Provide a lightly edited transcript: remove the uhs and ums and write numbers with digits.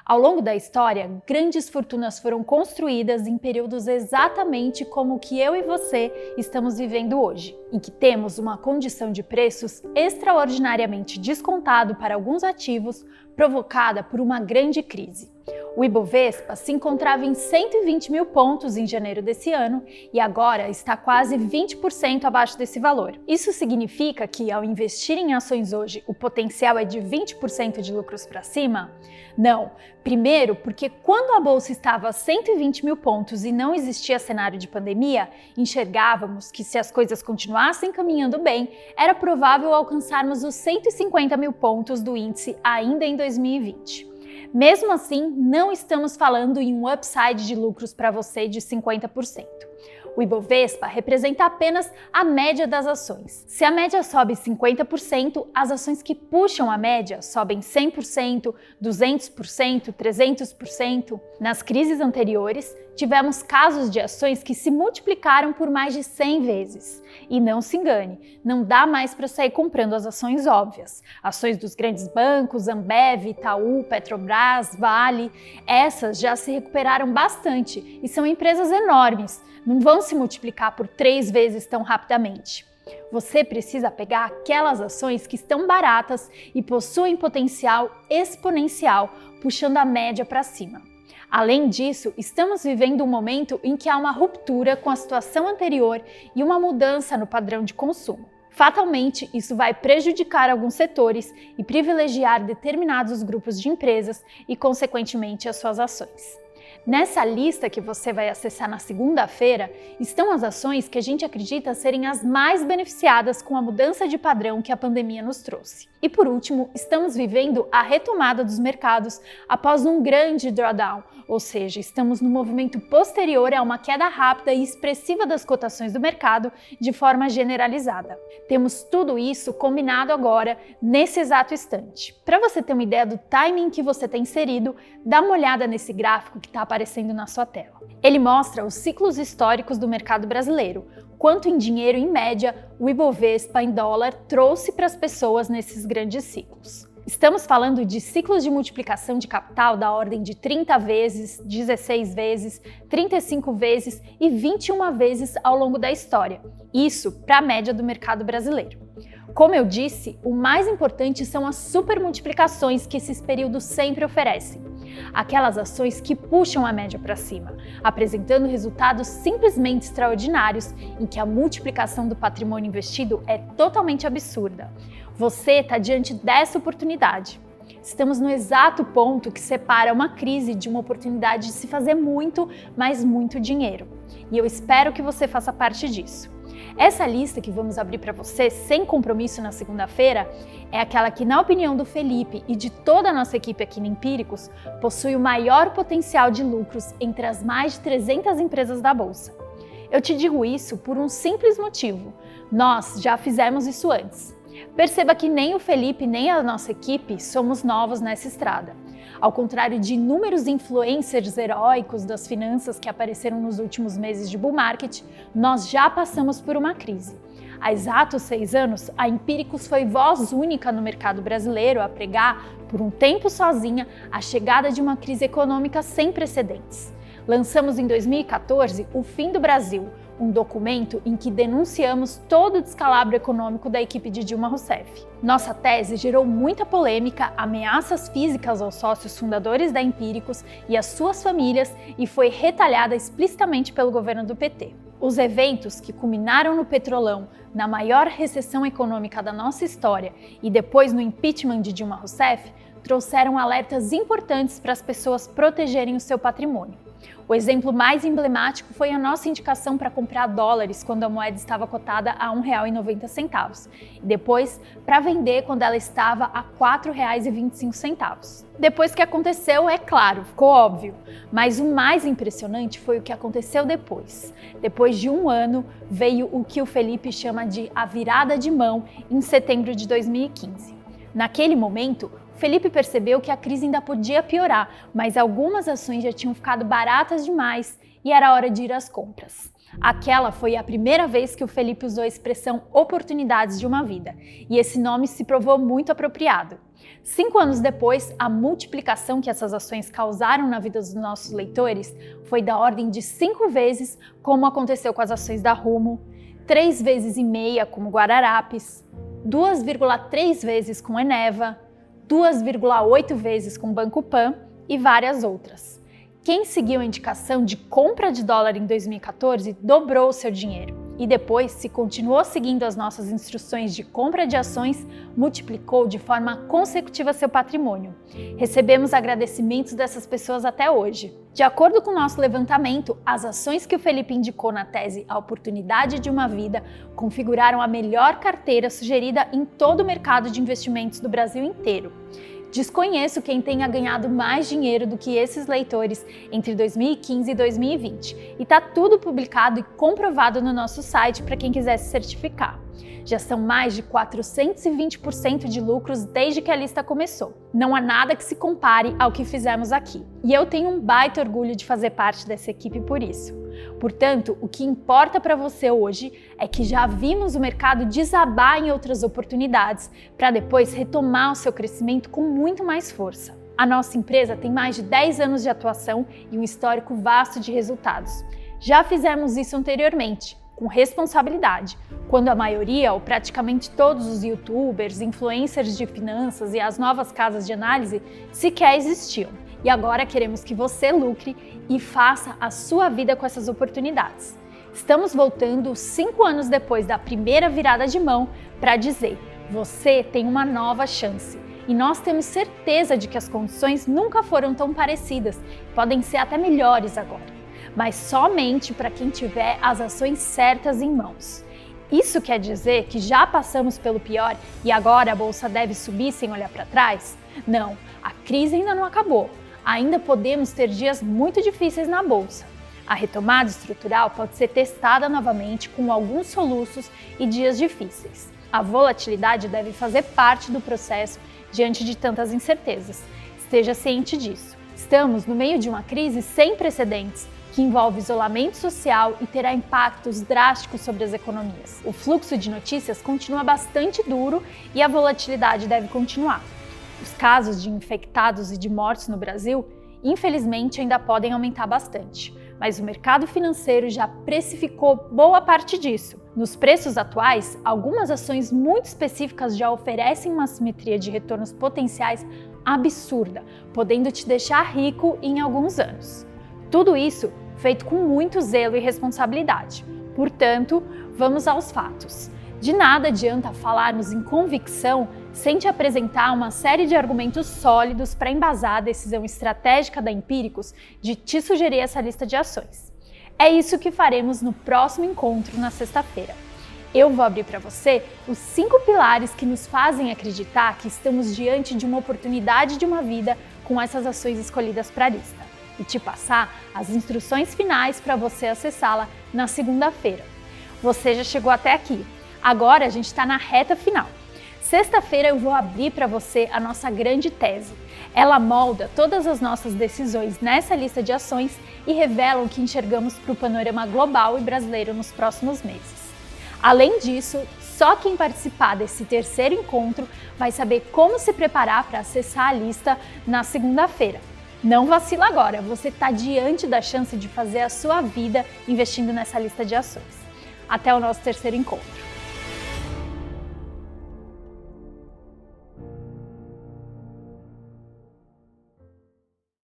Ao longo da história, grandes fortunas foram construídas em períodos exatamente como o que eu e você estamos vivendo hoje, em que temos uma condição de preços extraordinariamente descontado para alguns ativos, provocada por uma grande crise. O Ibovespa se encontrava em 120 mil pontos em janeiro desse ano e agora está quase 20% abaixo desse valor. Isso significa que, ao investir em ações hoje, o potencial é de 20% de lucros para cima? Não. Primeiro, porque quando a bolsa estava a 120 mil pontos e não existia cenário de pandemia, enxergávamos que, se as coisas continuassem caminhando bem, era provável alcançarmos os 150 mil pontos do índice ainda em 2020. Mesmo assim, não estamos falando em um upside de lucros para você de 50%. O Ibovespa representa apenas a média das ações. Se a média sobe 50%, as ações que puxam a média sobem 100%, 200%, 300%. Nas crises anteriores, tivemos casos de ações que se multiplicaram por mais de 100 vezes. E não se engane, não dá mais para sair comprando as ações óbvias. Ações dos grandes bancos, Ambev, Itaú, Petrobras, Vale, essas já se recuperaram bastante e são empresas enormes. Não vão se multiplicar por 3 vezes tão rapidamente. Você precisa pegar aquelas ações que estão baratas e possuem potencial exponencial, puxando a média para cima. Além disso, estamos vivendo um momento em que há uma ruptura com a situação anterior e uma mudança no padrão de consumo. Fatalmente, isso vai prejudicar alguns setores e privilegiar determinados grupos de empresas e, consequentemente, as suas ações. Nessa lista que você vai acessar na segunda-feira, estão as ações que a gente acredita serem as mais beneficiadas com a mudança de padrão que a pandemia nos trouxe. E por último, estamos vivendo a retomada dos mercados após um grande drawdown, ou seja, estamos no movimento posterior a uma queda rápida e expressiva das cotações do mercado de forma generalizada. Temos tudo isso combinado agora, nesse exato instante. Para você ter uma ideia do timing que você tem inserido, dá uma olhada nesse gráfico que está aparecendo na sua tela. Ele mostra os ciclos históricos do mercado brasileiro, quanto em dinheiro, em média, o Ibovespa em dólar trouxe para as pessoas nesses grandes ciclos. Estamos falando de ciclos de multiplicação de capital da ordem de 30 vezes, 16 vezes, 35 vezes e 21 vezes ao longo da história. Isso para a média do mercado brasileiro. Como eu disse, o mais importante são as supermultiplicações que esses períodos sempre oferecem. Aquelas ações que puxam a média para cima, apresentando resultados simplesmente extraordinários em que a multiplicação do patrimônio investido é totalmente absurda. Você está diante dessa oportunidade. Estamos no exato ponto que separa uma crise de uma oportunidade de se fazer muito, mas muito dinheiro. E eu espero que você faça parte disso. Essa lista que vamos abrir para você, sem compromisso na segunda-feira, é aquela que, na opinião do Felipe e de toda a nossa equipe aqui no Empíricos, possui o maior potencial de lucros entre as mais de 300 empresas da Bolsa. Eu te digo isso por um simples motivo: nós já fizemos isso antes. Perceba que nem o Felipe nem a nossa equipe somos novos nessa estrada. Ao contrário de inúmeros influencers heróicos das finanças que apareceram nos últimos meses de bull market, nós já passamos por uma crise. Há exatos 6 anos, a Empíricos foi voz única no mercado brasileiro a pregar, por um tempo sozinha, a chegada de uma crise econômica sem precedentes. Lançamos em 2014 O Fim do Brasil, um documento em que denunciamos todo o descalabro econômico da equipe de Dilma Rousseff. Nossa tese gerou muita polêmica, ameaças físicas aos sócios fundadores da Empíricos e às suas famílias e foi retalhada explicitamente pelo governo do PT. Os eventos que culminaram no Petrolão, na maior recessão econômica da nossa história e depois no impeachment de Dilma Rousseff, trouxeram alertas importantes para as pessoas protegerem o seu patrimônio. O exemplo mais emblemático foi a nossa indicação para comprar dólares quando a moeda estava cotada a R$ 1,90 e depois para vender quando ela estava a R$ 4,25. Depois que aconteceu, é claro, ficou óbvio, mas o mais impressionante foi o que aconteceu depois. Depois de um ano, veio o que o Felipe chama de a virada de mão em setembro de 2015. Naquele momento, Felipe percebeu que a crise ainda podia piorar, mas algumas ações já tinham ficado baratas demais e era hora de ir às compras. Aquela foi a primeira vez que o Felipe usou a expressão oportunidades de uma vida, e esse nome se provou muito apropriado. 5 anos depois, a multiplicação que essas ações causaram na vida dos nossos leitores foi da ordem de 5 vezes, como aconteceu com as ações da Rumo, 3,5 vezes como Guararapes, 2,3 vezes com Eneva, 2,8 vezes com Banco Pan e várias outras. Quem seguiu a indicação de compra de dólar em 2014 dobrou o seu dinheiro e depois, se continuou seguindo as nossas instruções de compra de ações, multiplicou de forma consecutiva seu patrimônio. Recebemos agradecimentos dessas pessoas até hoje. De acordo com o nosso levantamento, as ações que o Felipe indicou na tese A Oportunidade de uma Vida configuraram a melhor carteira sugerida em todo o mercado de investimentos do Brasil inteiro. Desconheço quem tenha ganhado mais dinheiro do que esses leitores entre 2015 e 2020, e está tudo publicado e comprovado no nosso site para quem quiser se certificar. Já são mais de 420% de lucros desde que a lista começou. Não há nada que se compare ao que fizemos aqui, e eu tenho um baita orgulho de fazer parte dessa equipe por isso. Portanto, o que importa para você hoje é que já vimos o mercado desabar em outras oportunidades para depois retomar o seu crescimento com muito mais força. A nossa empresa tem mais de 10 anos de atuação e um histórico vasto de resultados. Já fizemos isso anteriormente, com responsabilidade, quando a maioria ou praticamente todos os youtubers, influencers de finanças e as novas casas de análise sequer existiam. E agora queremos que você lucre e faça a sua vida com essas oportunidades. Estamos voltando 5 anos depois da primeira virada de mão para dizer: você tem uma nova chance. E nós temos certeza de que as condições nunca foram tão parecidas, podem ser até melhores agora, mas somente para quem tiver as ações certas em mãos. Isso quer dizer que já passamos pelo pior e agora a bolsa deve subir sem olhar para trás? Não, a crise ainda não acabou. Ainda podemos ter dias muito difíceis na bolsa. A retomada estrutural pode ser testada novamente com alguns soluços e dias difíceis. A volatilidade deve fazer parte do processo diante de tantas incertezas. Esteja ciente disso. Estamos no meio de uma crise sem precedentes, que envolve isolamento social e terá impactos drásticos sobre as economias. O fluxo de notícias continua bastante duro e a volatilidade deve continuar. Os casos de infectados e de mortes no Brasil, infelizmente, ainda podem aumentar bastante, mas o mercado financeiro já precificou boa parte disso. Nos preços atuais, algumas ações muito específicas já oferecem uma simetria de retornos potenciais absurda, podendo te deixar rico em alguns anos. Tudo isso feito com muito zelo e responsabilidade. Portanto, vamos aos fatos. De nada adianta falarmos em convicção sem te apresentar uma série de argumentos sólidos para embasar a decisão estratégica da Empíricos de te sugerir essa lista de ações. É isso que faremos no próximo encontro na sexta-feira. Eu vou abrir para você os 5 pilares que nos fazem acreditar que estamos diante de uma oportunidade de uma vida com essas ações escolhidas para a lista e te passar as instruções finais para você acessá-la na segunda-feira. Você já chegou até aqui. Agora a gente está na reta final. Sexta-feira eu vou abrir para você a nossa grande tese. Ela molda todas as nossas decisões nessa lista de ações e revela o que enxergamos para o panorama global e brasileiro nos próximos meses. Além disso, só quem participar desse terceiro encontro vai saber como se preparar para acessar a lista na segunda-feira. Não vacila agora, você está diante da chance de fazer a sua vida investindo nessa lista de ações. Até o nosso terceiro encontro.